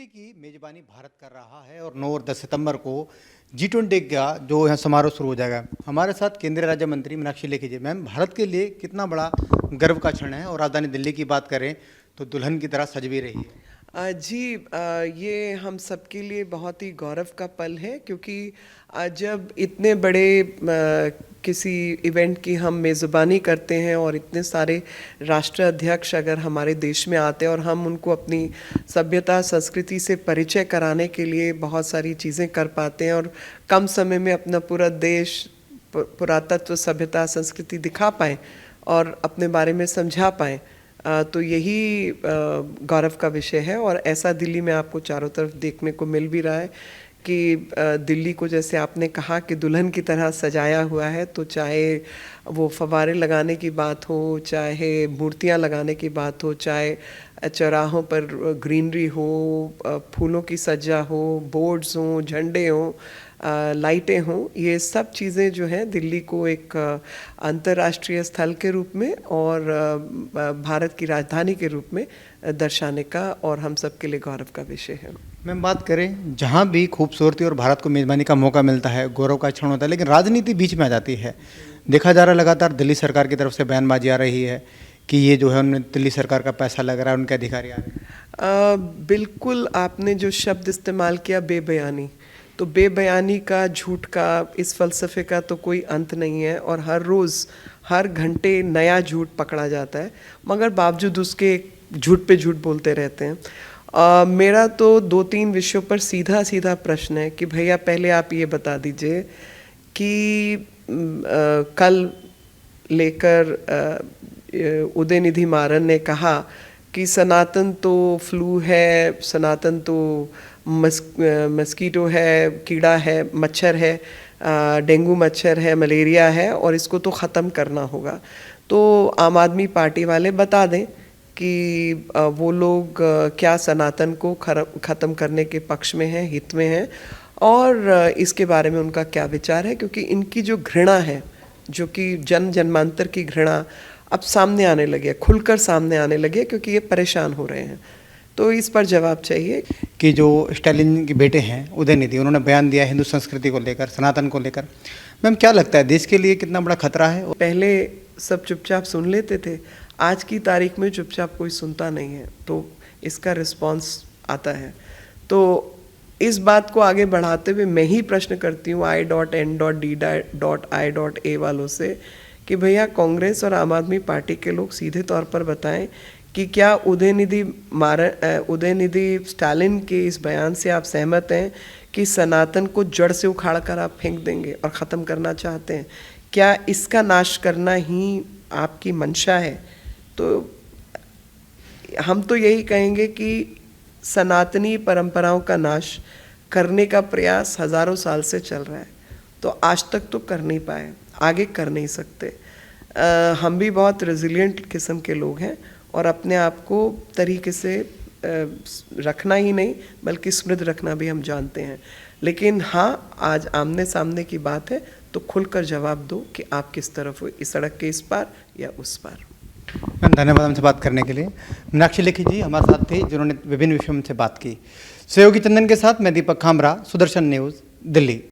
G20 की मेजबानी भारत कर रहा है और 9 और 10 सितंबर को G20 का जो यहाँ समारोह शुरू हो जाएगा। हमारे साथ केंद्रीय राज्य मंत्री मीनाक्षी लेखी जी। मैम, भारत के लिए कितना बड़ा गर्व का क्षण है और राजधानी दिल्ली की बात करें तो दुल्हन की तरह सज भी रही है। जी, ये हम सबके लिए बहुत ही गौरव का पल है, क्योंकि जब इतने बड़े किसी इवेंट की हम मेज़बानी करते हैं और इतने सारे राष्ट्र अध्यक्ष अगर हमारे देश में आते हैं और हम उनको अपनी सभ्यता संस्कृति से परिचय कराने के लिए बहुत सारी चीज़ें कर पाते हैं और कम समय में अपना पूरा देश पुरातत्व सभ्यता संस्कृति दिखा पाएँ और अपने बारे में समझा पाएँ, तो यही गौरव का विषय है। और ऐसा दिल्ली में आपको चारों तरफ देखने को मिल भी रहा है कि दिल्ली को, जैसे आपने कहा, कि दुल्हन की तरह सजाया हुआ है। तो चाहे वो फव्वारे लगाने की बात हो, चाहे मूर्तियाँ लगाने की बात हो, चाहे चौराहों पर ग्रीनरी हो, फूलों की सज्जा हो, बोर्ड्स हों, झंडे हों, लाइटें हों, ये सब चीज़ें जो हैं दिल्ली को एक अंतर्राष्ट्रीय स्थल के रूप में और भारत की राजधानी के रूप में दर्शाने का और हम सब के लिए गौरव का विषय है। मैम, बात करें जहाँ भी खूबसूरती और भारत को मेज़बानी का मौका मिलता है, गौरव का क्षण होता है, लेकिन राजनीति बीच में आ जाती है। देखा जा रहा है लगातार दिल्ली सरकार की तरफ से बयानबाजी आ रही है कि ये जो है उन्हें दिल्ली सरकार का पैसा लग रहा है, उनके अधिकारी आ रहे हैं। बिल्कुल, आपने जो शब्द इस्तेमाल किया, बेबयानी, तो बेबयानी का, झूठ का, इस फ़लसफ़े का तो कोई अंत नहीं है और हर रोज़ हर घंटे नया झूठ पकड़ा जाता है, मगर बावजूद उसके झूठ पे झूठ बोलते रहते हैं। मेरा तो 2-3 विषयों पर सीधा सीधा प्रश्न है कि भैया पहले आप ये बता दीजिए कि कल लेकर उदयनिधि मारन ने कहा कि सनातन तो फ्लू है, सनातन तो मस्कीटो है, कीड़ा है, मच्छर है, डेंगू मच्छर है, मलेरिया है और इसको तो ख़त्म करना होगा। तो आम आदमी पार्टी वाले बता दें कि वो लोग क्या सनातन को ख़त्म करने के पक्ष में हैं, हित में हैं, और इसके बारे में उनका क्या विचार है, क्योंकि इनकी जो घृणा है, जो कि जन्मांतर की घृणा अब सामने आने लगे, खुलकर सामने आने लगे, क्योंकि ये परेशान हो रहे हैं। तो इस पर जवाब चाहिए कि जो स्टालिन के बेटे हैं उदयनिधि, उन्होंने बयान दिया हिंदू संस्कृति को लेकर, सनातन को लेकर। मैम, क्या लगता है देश के लिए कितना बड़ा खतरा है? पहले सब चुपचाप सुन लेते थे, आज की तारीख में चुपचाप कोई सुनता नहीं है, तो इसका रिस्पांस आता है। तो इस बात को आगे बढ़ाते हुए मैं ही प्रश्न करती हूँ I.N.D.I.A वालों से कि भैया कांग्रेस और आम आदमी पार्टी के लोग सीधे तौर पर बताएं कि क्या उदयनिधि स्टालिन के इस बयान से आप सहमत हैं कि सनातन को जड़ से उखाड़ कर आप फेंक देंगे और ख़त्म करना चाहते हैं? क्या इसका नाश करना ही आपकी मंशा है? तो हम तो यही कहेंगे कि सनातनी परंपराओं का नाश करने का प्रयास हज़ारों साल से चल रहा है, तो आज तक तो कर नहीं पाए, आगे कर नहीं सकते। हम भी बहुत रेजिलिएंट किस्म के लोग हैं और अपने आप को तरीके से रखना ही नहीं बल्कि समृद्ध रखना भी हम जानते हैं। लेकिन हाँ, आज आमने सामने की बात है तो खुलकर जवाब दो कि आप किस तरफ हो, इस सड़क के इस पार या उस पार। मैम, धन्यवाद हमसे बात करने के लिए। मीनाक्षी लेखी जी हमारे साथ थे, जिन्होंने विभिन्न विषयों में से बात की। सहयोगी चंदन के साथ मैं दीपक खामरा, सुदर्शन न्यूज़, दिल्ली।